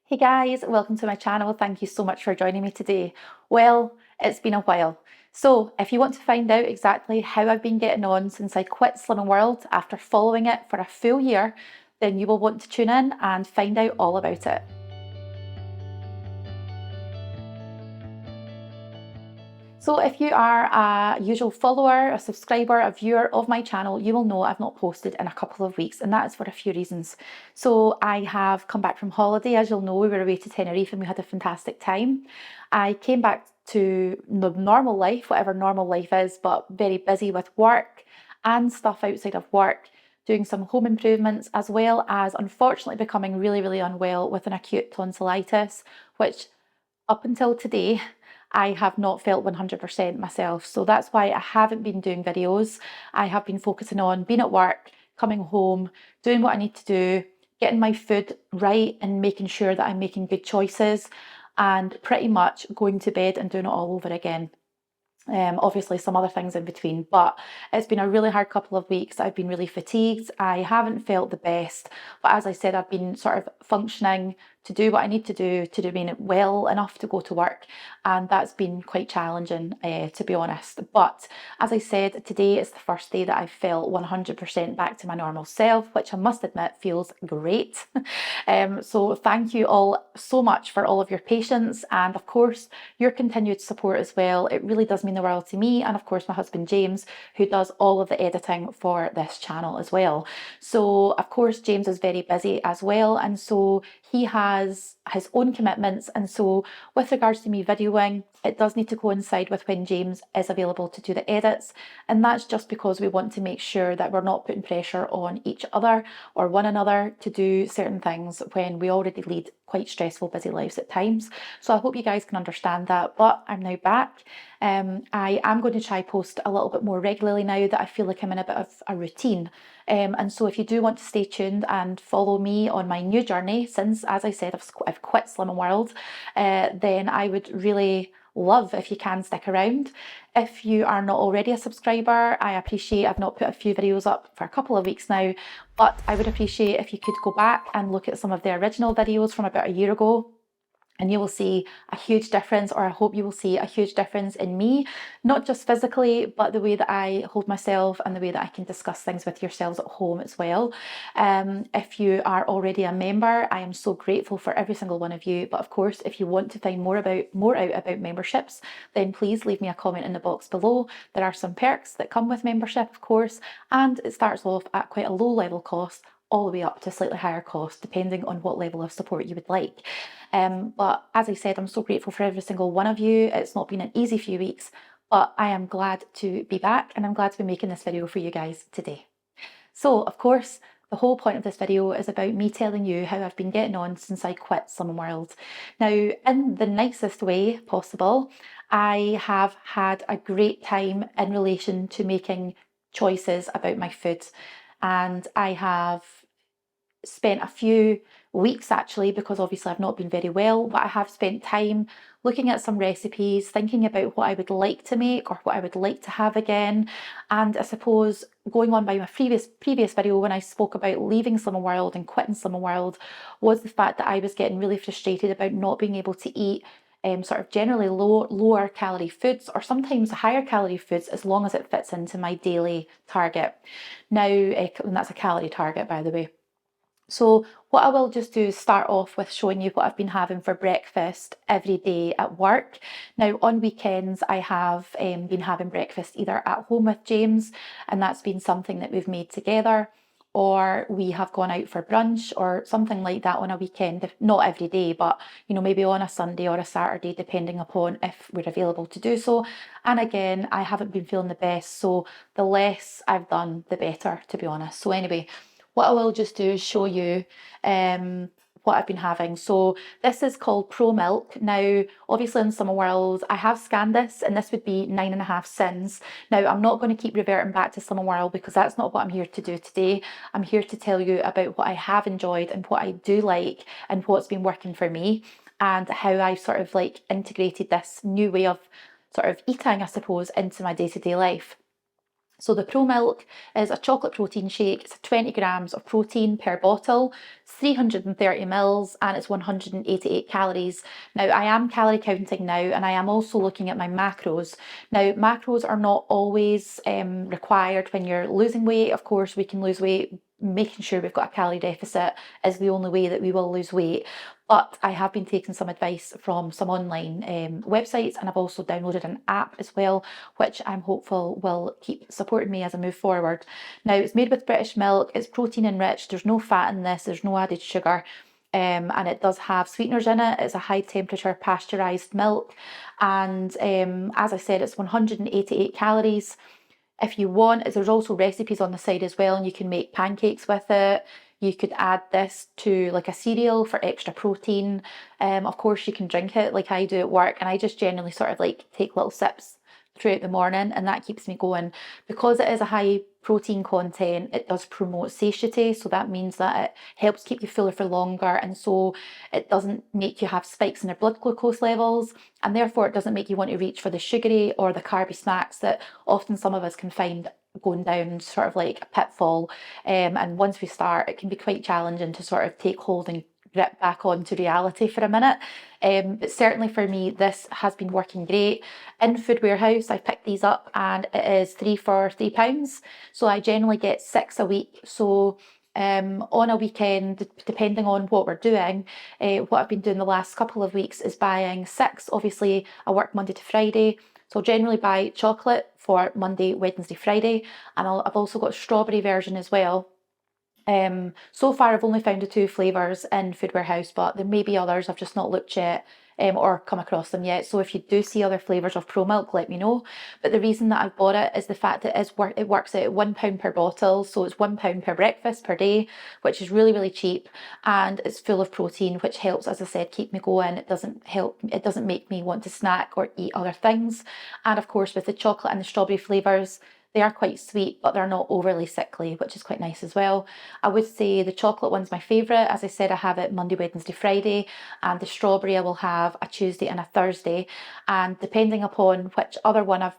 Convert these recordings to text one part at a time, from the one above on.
Hey guys, welcome to my channel. Thank you so much for joining me today. Well, it's been a while. So if you want to find out exactly how I've been getting on since I quit Slimming World after following it for a full year, then you will want to tune in and find out all about it. So if you are a usual follower, a subscriber, a viewer of my channel, you will know I've not posted in a couple of weeks, and that is for a few reasons. So I have come back from holiday. As you'll know, we were away to Tenerife and we had a fantastic time. I came back to the normal life, whatever normal life is, but very busy with work and stuff outside of work, doing some home improvements, as well as unfortunately becoming really, really unwell with an acute tonsillitis, which up until today, I have not felt 100% myself. So that's why I haven't been doing videos. I have been focusing on being at work, coming home, doing what I need to do, getting my food right and making sure that I'm making good choices, and pretty much going to bed and doing it all over again. Obviously some other things in between, but it's been a really hard couple of weeks. I've been really fatigued. I haven't felt the best, but as I said, I've been sort of functioning to do what I need to do to remain well enough to go to work, and that's been quite challenging, to be honest. But as I said, today is the first day that I felt 100% back to my normal self, which I must admit feels great. So thank you all so much for all of your patience and of course your continued support as well. It really does mean the world to me, and of course my husband James, who does all of the editing for this channel as well. So of course James is very busy as well, and so he has his own commitments, and so with regards to me videoing, it does need to coincide with when James is available to do the edits, and that's just because we want to make sure that we're not putting pressure on each other or one another to do certain things when we already lead quite stressful, busy lives at times. So I hope you guys can understand that, but I'm now back. I am going to try post a little bit more regularly now that I feel like I'm in a bit of a routine. And so if you do want to stay tuned and follow me on my new journey, since, as I said, I've quit Slimming World, then I would really love if you can stick around. If you are not already a subscriber, I appreciate I've not put a few videos up for a couple of weeks now, but I would appreciate if you could go back and look at some of the original videos from about a year ago, and you will see a huge difference, or I hope you will see a huge difference in me, not just physically, but the way that I hold myself and the way that I can discuss things with yourselves at home as well. If you are already a member, I am so grateful for every single one of you. But of course, if you want to find more out about memberships, then please leave me a comment in the box below. There are some perks that come with membership, of course, and it starts off at quite a low level cost, all the way up to slightly higher cost, depending on what level of support you would like. But as I said, I'm so grateful for every single one of you. It's not been an easy few weeks, but I am glad to be back, and I'm glad to be making this video for you guys today. So of course, the whole point of this video is about me telling you how I've been getting on since I quit Slimming World. Now, in the nicest way possible, I have had a great time in relation to making choices about my food, and I have spent a few weeks actually, because obviously I've not been very well, but I have spent time looking at some recipes, thinking about what I would like to make or what I would like to have again. And I suppose going on by my previous video when I spoke about leaving Slimming World and quitting Slimming World was the fact that I was getting really frustrated about not being able to eat sort of generally lower calorie foods, or sometimes higher calorie foods, as long as it fits into my daily target. Now, and that's a calorie target, by the way. So what I will just do is start off with showing you what I've been having for breakfast every day at work. Now on weekends I have been having breakfast either at home with James, and that's been something that we've made together, or we have gone out for brunch or something like that on a weekend. Not every day, but you know, maybe on a Sunday or a Saturday, depending upon if we're available to do so. And again, I haven't been feeling the best, so the less I've done, the better, to be honest. So anyway, what I will just do is show you what I've been having. So this is called Pro Milk. Now, obviously in Slimming World, I have scanned this, and this would be 9.5 SYNS. Now, I'm not going to keep reverting back to Slimming World because that's not what I'm here to do today. I'm here to tell you about what I have enjoyed and what I do like and what's been working for me, and how I sort of like integrated this new way of sort of eating, I suppose, into my day-to-day life. So the Pro Milk is a chocolate protein shake. It's 20 grams of protein per bottle, 330 mils, and it's 188 calories. Now, I am calorie counting now, and I am also looking at my macros. Now, macros are not always required when you're losing weight. Of course, we can lose weight. Making sure we've got a calorie deficit is the only way that we will lose weight. But I have been taking some advice from some online websites, and I've also downloaded an app as well, which I'm hopeful will keep supporting me as I move forward. Now, it's made with British milk, it's protein enriched, there's no fat in this, there's no added sugar. And it does have sweeteners in it. It's a high temperature pasteurized milk, and as I said, it's 188 calories. If you want, there's also recipes on the side as well, and you can make pancakes with it. You could add this to like a cereal for extra protein. Of course, you can drink it like I do at work, and I just generally sort of like take little sips throughout the morning, and that keeps me going. Because it is a high protein content, it does promote satiety, so that means that it helps keep you fuller for longer, and so it doesn't make you have spikes in your blood glucose levels, and therefore it doesn't make you want to reach for the sugary or the carby snacks that often some of us can find going down sort of like a pitfall. And once we start, it can be quite challenging to sort of take hold and grip back onto reality for a minute. But certainly for me, this has been working great. In Food Warehouse, I picked these up, and it is 3 for £3. So I generally get 6 a week. So on a weekend, depending on what we're doing, what I've been doing the last couple of weeks is buying 6. Obviously, I work Monday to Friday, so I'll generally buy chocolate for Monday, Wednesday, Friday, and I've also got a strawberry version as well. So far I've only found the 2 flavours in Food Warehouse, but there may be others, I've just not looked yet or come across them yet. So if you do see other flavours of Pro Milk, let me know. But the reason that I've bought it is the fact that it works out at £1 per bottle, so it's £1 per breakfast per day, which is really, really cheap, and it's full of protein, which helps, as I said, keep me going. It doesn't make me want to snack or eat other things. And of course, with the chocolate and the strawberry flavours, they are quite sweet, but they're not overly sickly, which is quite nice as well. I would say the chocolate one's my favourite. As I said, I have it Monday, Wednesday, Friday, and the strawberry I will have a Tuesday and a Thursday. And depending upon which other one I've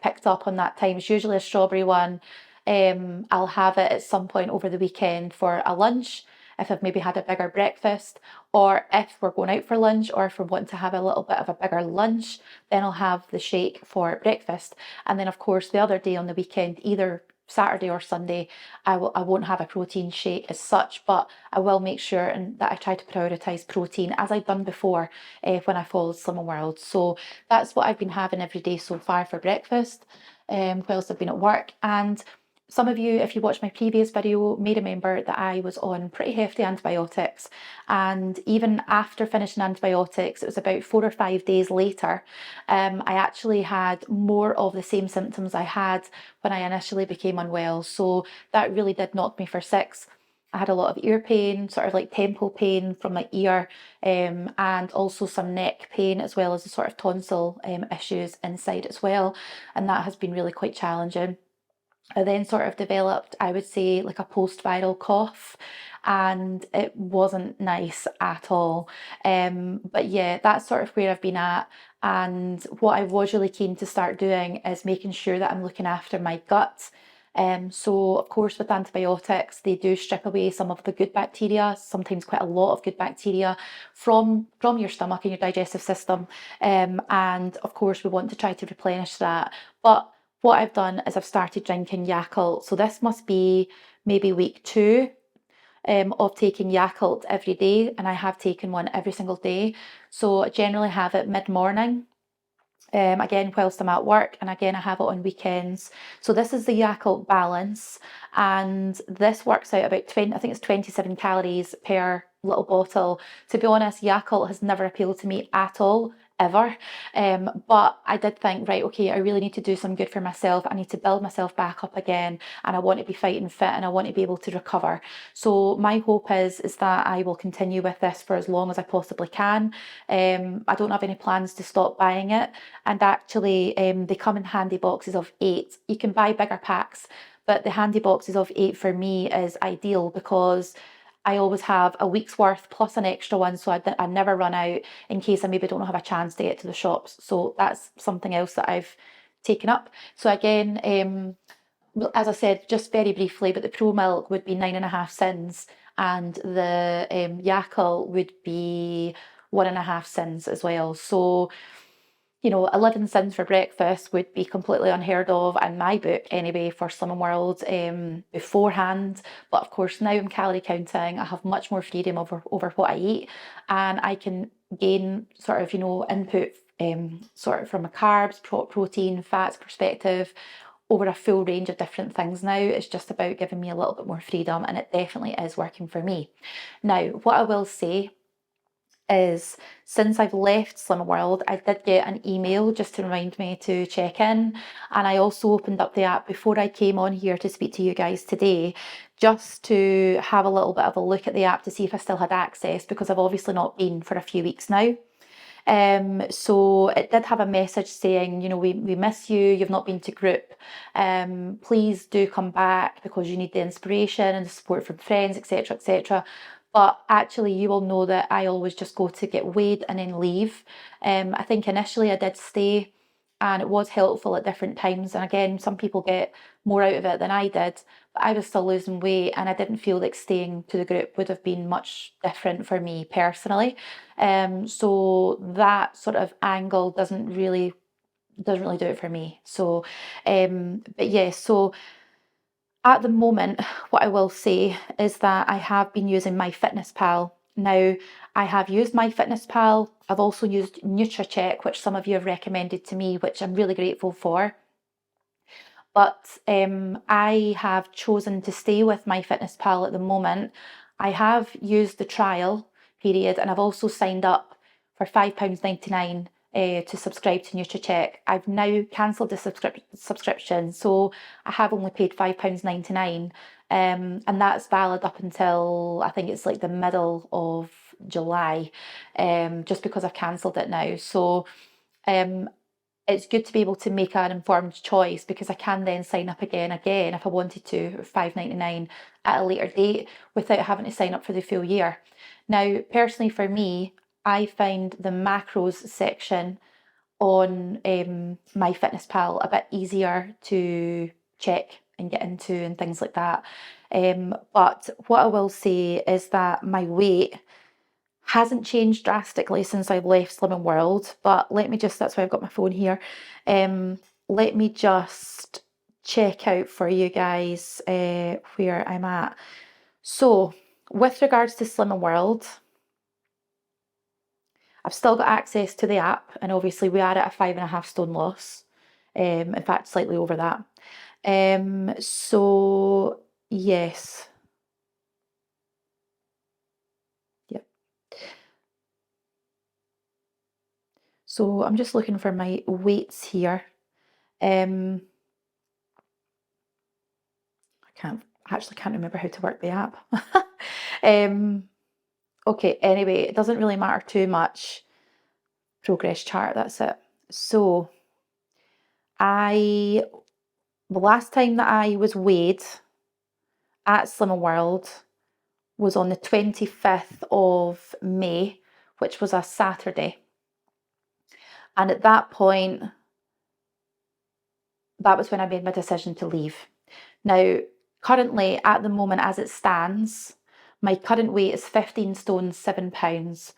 picked up on that time, it's usually a strawberry one. I'll have it at some point over the weekend for a lunch, if I've maybe had a bigger breakfast, or if we're going out for lunch, or if we're wanting to have a little bit of a bigger lunch, then I'll have the shake for breakfast. And then of course the other day on the weekend, either Saturday or Sunday, I won't have a protein shake as such, but I will make sure and that I try to prioritise protein, as I've done before when I followed Slimming World. So that's what I've been having every day so far for breakfast whilst I've been at work. And some of you, if you watched my previous video, may remember that I was on pretty hefty antibiotics, and even after finishing antibiotics, it was about 4 or 5 days later, I actually had more of the same symptoms I had when I initially became unwell. So that really did knock me for 6. I had a lot of ear pain, sort of like temple pain from my ear, and also some neck pain, as well as the sort of tonsil issues inside as well, and that has been really quite challenging. I then sort of developed, I would say, like a post-viral cough, and it wasn't nice at all. But yeah, that's sort of where I've been at. And what I was really keen to start doing is making sure that I'm looking after my gut. So of course with antibiotics, they do strip away some of the good bacteria, sometimes quite a lot of good bacteria from your stomach and your digestive system. And of course we want to try to replenish that. But what I've done is I've started drinking Yakult. So this must be maybe week 2 of taking Yakult every day, and I have taken one every single day. So I generally have it mid-morning. Again, whilst I'm at work, and again I have it on weekends. So this is the Yakult Balance, and this works out about 20, I think it's 27 calories per little bottle. To be honest, Yakult has never appealed to me at all, ever. But I did think, right, okay, I really need to do some good for myself. I need to build myself back up again, and I want to be fighting fit, and I want to be able to recover. So my hope is that I will continue with this for as long as I possibly can. I don't have any plans to stop buying it, and actually they come in handy boxes of 8. You can buy bigger packs, but the handy boxes of 8 for me is ideal, because I always have a week's worth plus an extra one, so I never run out in case I maybe don't have a chance to get to the shops. So that's something else that I've taken up. So again, as I said, just very briefly, but the Pro Milk would be 9.5 SYNS, and the Yakult would be 1.5 SYNS as well. So, 11 SYNS for breakfast would be completely unheard of in my book anyway for Slimming World beforehand. But of course, now I'm calorie counting, I have much more freedom over what I eat, and I can gain sort of, input sort of from a carbs, protein, fats perspective over a full range of different things now. It's just about giving me a little bit more freedom, and it definitely is working for me. Now, what I will say is, since I've left Slimming World, I did get an email just to remind me to check in, and I also opened up the app before I came on here to speak to you guys today, just to have a little bit of a look at the app to see if I still had access, because I've obviously not been for a few weeks now. So it did have a message saying, we miss you, you've not been to group. Please do come back because you need the inspiration and the support from friends, etc., etc. But actually, you will know that I always just go to get weighed and then leave. I think initially I did stay, and it was helpful at different times. And again, some people get more out of it than I did, but I was still losing weight, and I didn't feel like staying to the group would have been much different for me personally. So that sort of angle doesn't really do it for me. So, but yeah, so at the moment, what I will say is that I have been using MyFitnessPal. Now, I have used MyFitnessPal. I've also used NutriCheck, which some of you have recommended to me, which I'm really grateful for. But I have chosen to stay with MyFitnessPal at the moment. I have used the trial period, and I've also signed up for £5.99 to subscribe to NutriCheck. I've now cancelled the subscription, so I have only paid £5.99, and that's valid up until I think it's like the middle of July, just because I've cancelled it now. So it's good to be able to make an informed choice, because I can then sign up again if I wanted to, £5.99 at a later date, without having to sign up for the full year. Now, personally for me, I find the macros section on MyFitnessPal a bit easier to check and get into and things like that. But what I will say is that my weight hasn't changed drastically since I've left Slimming World, but that's why I've got my phone here. Let me just check out for you guys where I'm at. So, with regards to Slimming World, I've still got access to the app, and obviously we are at a 5.5 stone loss. In fact, slightly over that. So yes. Yep. So I'm just looking for my weights here. I can't remember how to work the app. Okay, anyway, it doesn't really matter too much. Progress chart, that's it. So the last time that I was weighed at Slimming World was on the 25th of May, which was a Saturday. And at that point, that was when I made my decision to leave. Now, currently, at the moment as it stands, my current weight is 15 stone 7 pounds.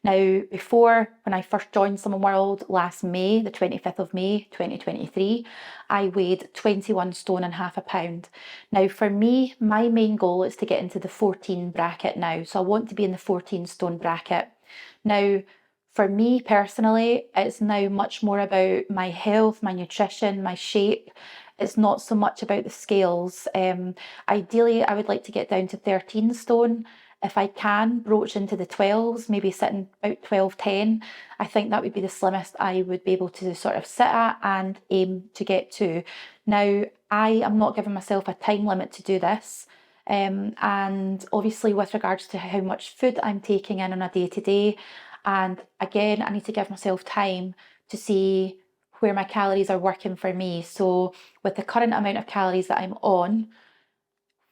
Now, before, when I first joined Slimming World last May, the 25th of May 2023, I weighed 21 stone and half a pound. Now, for me, my main goal is to get into the 14 bracket now. So I want to be in the 14 stone bracket. Now, for me personally, it's now much more about my health, my nutrition, my shape. It's not so much about the scales. Ideally, I would like to get down to 13 stone. If I can broach into the 12s, maybe sitting about 12.10, I think that would be the slimmest I would be able to sort of sit at and aim to get to. Now, I am not giving myself a time limit to do this. And obviously with regards to how much food I'm taking in on a day-to-day, and again, I need to give myself time to see where my calories are working for me. So with the current amount of calories that I'm on,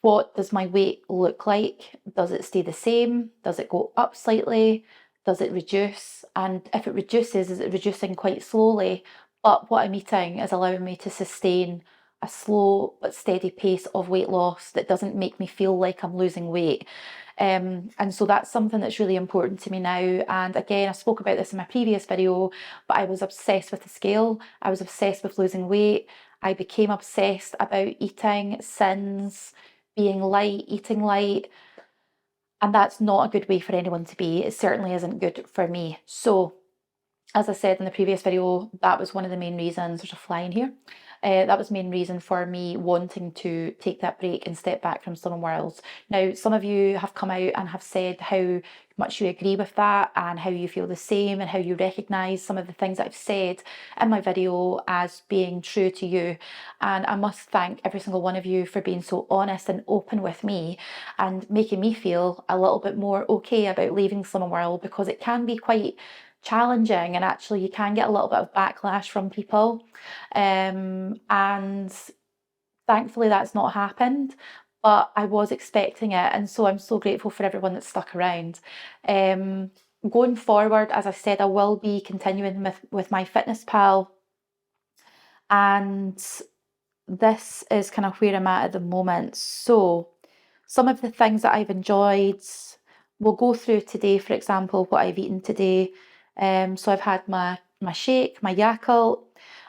what does my weight look like? Does it stay the same? Does it go up slightly? Does it reduce? And if it reduces, is it reducing quite slowly? but what I'm eating is allowing me to sustain a slow but steady pace of weight loss that doesn't make me feel like I'm losing weight. And so that's something that's really important to me now. And again, I spoke about this in my previous video, but I was obsessed with the scale. I was obsessed with losing weight. I became obsessed about eating, SYNS, being light, eating light. And that's not a good way for anyone to be. It certainly isn't good for me. So as I said in the previous video, that was one of the main reasons. There's a fly in here. That was the main reason for me wanting to take that break and step back from Slimming World. Now, some of you have come out and have said how much you agree with that and how you feel the same and how you recognise some of the things that I've said in my video as being true to you. And I must thank every single one of you for being so honest and open with me and making me feel a little bit more okay about leaving Slimming World, because it can be quite challenging and actually you can get a little bit of backlash from people, and thankfully that's not happened, but I was expecting it, and so I'm so grateful for everyone that stuck around. Going forward, as I said, I will be continuing with my fitness pal, and this is kind of where I'm at the moment. So some of the things that I've enjoyed, we'll go through today, for example, what I've eaten today. So I've had my shake, my Yakult.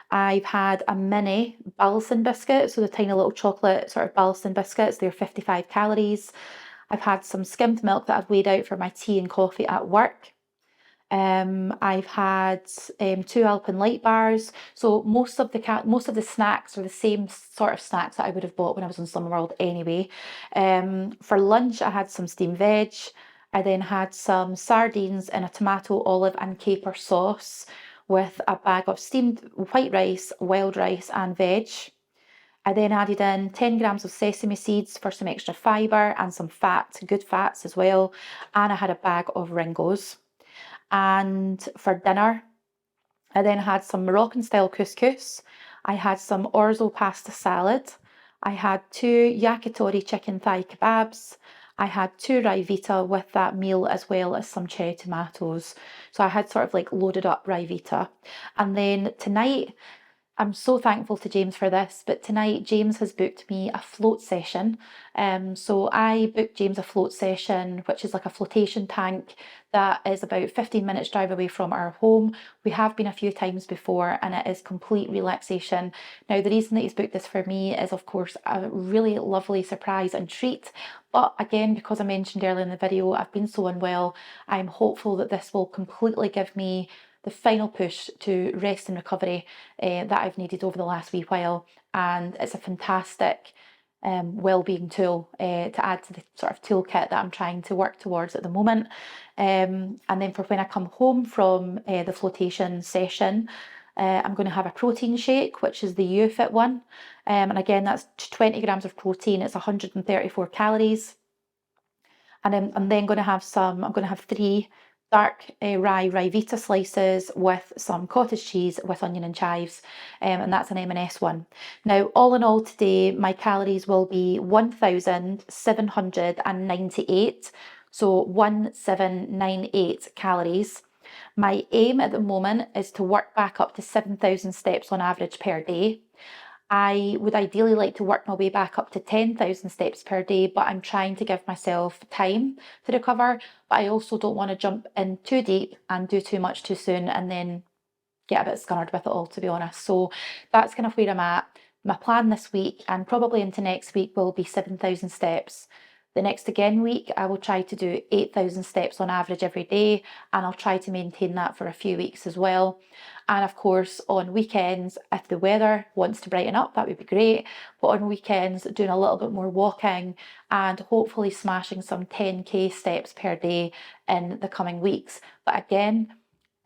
I've had a mini Ballison biscuit, so the tiny little chocolate sort of Ballison biscuits. They're 55 calories. I've had some skimmed milk that I've weighed out for my tea and coffee at work. I've had 2 Alpen Light bars. So most of the snacks are the same sort of snacks that I would have bought when I was in Slimming World anyway. For lunch, I had some steamed veg. I then had some sardines in a tomato, olive, and caper sauce with a bag of steamed white rice, wild rice, and veg. I then added in 10 grams of sesame seeds for some extra fibre and some fat, good fats as well. And I had a bag of Ringos. And for dinner, I then had some Moroccan style couscous. I had some orzo pasta salad. I had 2 yakitori chicken thigh kebabs. I had 2 Ryvita with that meal, as well as some cherry tomatoes. So I had sort of like loaded up Ryvita. And then tonight, I'm so thankful to James for this, but tonight James has booked me a float session. So I booked James a float session, which is like a flotation tank that is about 15 minutes drive away from our home. We have been a few times before and it is complete relaxation. Now, the reason that he's booked this for me is, of course, a really lovely surprise and treat. But again, because I mentioned earlier in the video, I've been so unwell, I'm hopeful that this will completely give me the final push to rest and recovery that I've needed over the last wee while. And it's a fantastic well-being tool to add to the sort of toolkit that I'm trying to work towards at the moment. And then for when I come home from the flotation session, I'm going to have a protein shake, which is the UFit one. And again, that's 20 grams of protein. It's 134 calories. And I'm then going to have I'm going to have 3 dark rye Ryvita slices with some cottage cheese with onion and chives, and that's an M&S one. Now, all in all today, my calories will be 1,798, so 1,798 calories. My aim at the moment is to work back up to 7,000 steps on average per day. I would ideally like to work my way back up to 10,000 steps per day, but I'm trying to give myself time to recover. But I also don't want to jump in too deep and do too much too soon and then get a bit scarred with it all, to be honest. So that's kind of where I'm at. My plan this week and probably into next week will be 7,000 steps. The next again week, I will try to do 8,000 steps on average every day, and I'll try to maintain that for a few weeks as well. And of course, on weekends, if the weather wants to brighten up, that would be great. But on weekends, doing a little bit more walking and hopefully smashing some 10k steps per day in the coming weeks. But again,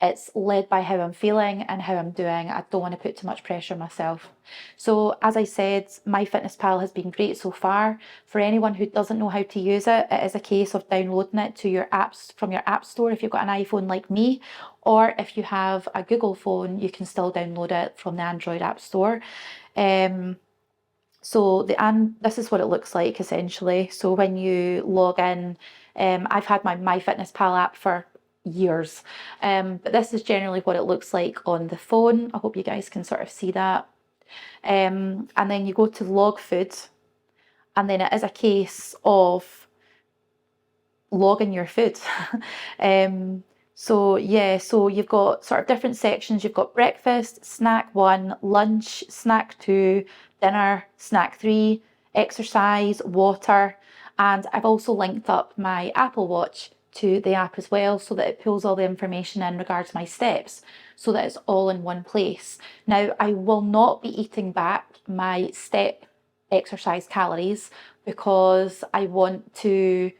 it's led by how I'm feeling and how I'm doing. I don't want to put too much pressure on myself. So as I said, MyFitnessPal has been great so far. For anyone who doesn't know how to use it, it is a case of downloading it to your apps from your app store if you've got an iPhone like me, or if you have a Google phone, you can still download it from the Android app store. So this is what it looks like essentially. So when you log in, I've had my MyFitnessPal app for years. But this is generally what it looks like on the phone. I hope you guys can sort of see that. And then you go to log food, and then it is a case of logging your food. So yeah, so you've got sort of different sections. You've got breakfast, snack 1, lunch, snack 2, dinner, snack 3, exercise, water, and I've also linked up my Apple Watch to the app as well, so that it pulls all the information in regards to my steps, so that it's all in one place. Now, I will not be eating back my step exercise calories because I want to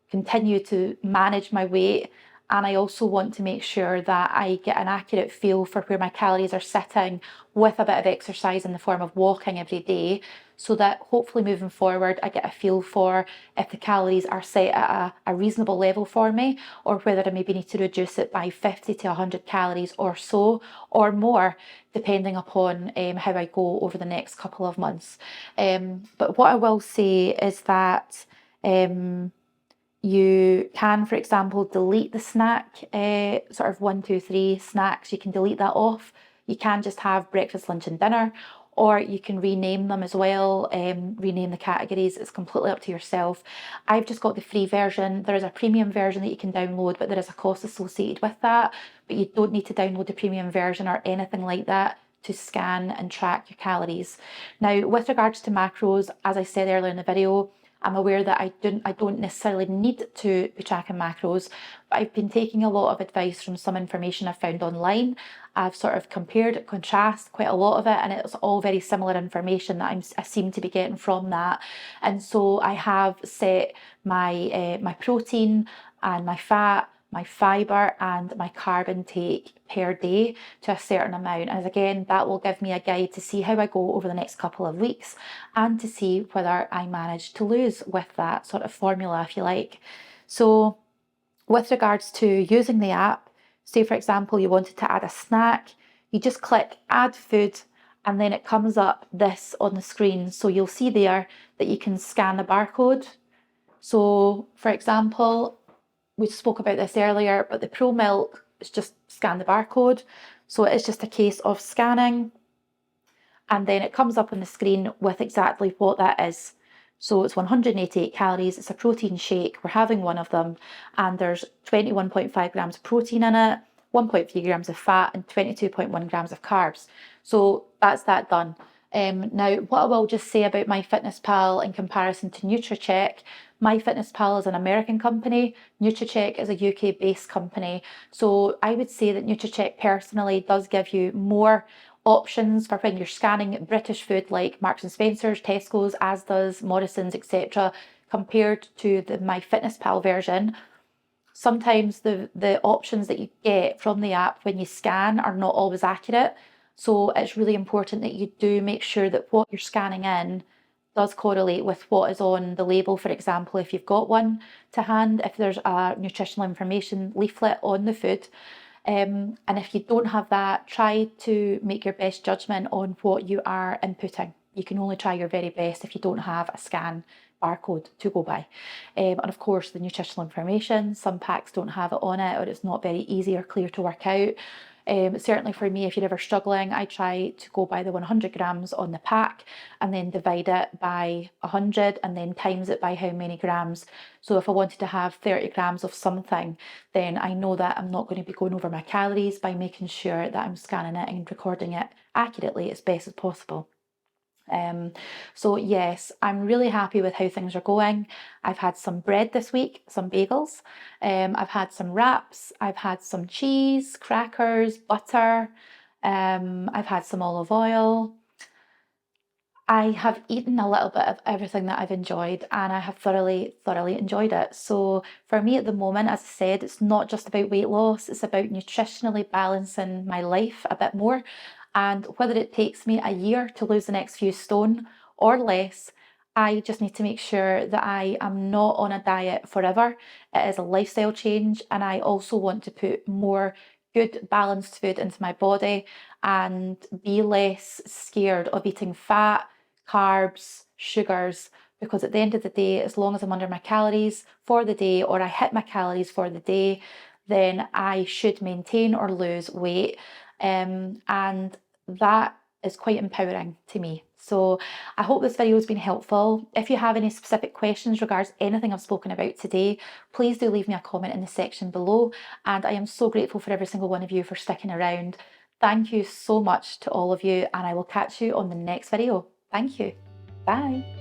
continue to manage my weight, and I also want to make sure that I get an accurate feel for where my calories are sitting with a bit of exercise in the form of walking every day, so that hopefully moving forward I get a feel for if the calories are set at a reasonable level for me, or whether I maybe need to reduce it by 50 to 100 calories or so, or more, depending upon how I go over the next couple of months. But what I will say is that you can, for example, delete the snack, sort of 1, 2, 3 snacks. You can delete that off. You can just have breakfast, lunch, and dinner, or you can rename them as well, rename the categories. It's completely up to yourself. I've just got the free version. There is a premium version that you can download, but there is a cost associated with that. But you don't need to download the premium version or anything like that to scan and track your calories. Now, with regards to macros, as I said earlier in the video, I'm aware that I don't necessarily need to be tracking macros, but I've been taking a lot of advice from some information I've found online. I've sort of compared, contrast quite a lot of it, and it's all very similar information that I seem to be getting from that. And so I have set my protein and my fat, my fibre and my carb intake per day to a certain amount. And again, that will give me a guide to see how I go over the next couple of weeks, and to see whether I manage to lose with that sort of formula, if you like. So with regards to using the app, say for example you wanted to add a snack, you just click add food, and then it comes up this on the screen. So you'll see there that you can scan the barcode. So for example, we spoke about this earlier, but the Pro Milk is just scan the barcode. So it is just a case of scanning, and then it comes up on the screen with exactly what that is. So it's 188 calories, it's a protein shake, we're having one of them, and there's 21.5 grams of protein in it, 1.3 grams of fat, and 22.1 grams of carbs. So that's that done. Now, what I will just say about MyFitnessPal in comparison to NutriCheck, MyFitnessPal is an American company, NutriCheck is a UK-based company. So I would say that NutriCheck personally does give you more options for when you're scanning British food like Marks and Spencer's, Tesco's, Asda's, Morrison's, etc., compared to the MyFitnessPal version. Sometimes the options that you get from the app when you scan are not always accurate. So it's really important that you do make sure that what you're scanning in does correlate with what is on the label. For example, if you've got one to hand, if there's a nutritional information leaflet on the food. And if you don't have that, try to make your best judgment on what you are inputting. You can only try your very best if you don't have a scan barcode to go by. And of course, the nutritional information, some packs don't have it on it, or it's not very easy or clear to work out. Certainly for me, if you're ever struggling, I try to go by the 100 grams on the pack and then divide it by 100 and then times it by how many grams. So if I wanted to have 30 grams of something, then I know that I'm not going to be going over my calories by making sure that I'm scanning it and recording it accurately as best as possible. So yes, I'm really happy with how things are going. I've had some bread this week, some bagels. I've had some wraps. I've had some cheese, crackers, butter. I've had some olive oil. I have eaten a little bit of everything that I've enjoyed, and I have thoroughly enjoyed it. So for me at the moment, as I said, it's not just about weight loss, it's about nutritionally balancing my life a bit more. And whether it takes me a year to lose the next few stone or less, I just need to make sure that I am not on a diet forever. It is a lifestyle change, and I also want to put more good balanced food into my body and be less scared of eating fat, carbs, sugars, because at the end of the day, as long as I'm under my calories for the day, or I hit my calories for the day, then I should maintain or lose weight. And that is quite empowering to me. So I hope this video has been helpful. If you have any specific questions regards anything I've spoken about today, please do leave me a comment in the section below. And I am so grateful for every single one of you for sticking around. Thank you so much to all of you, and I will catch you on the next video. Thank you. Bye.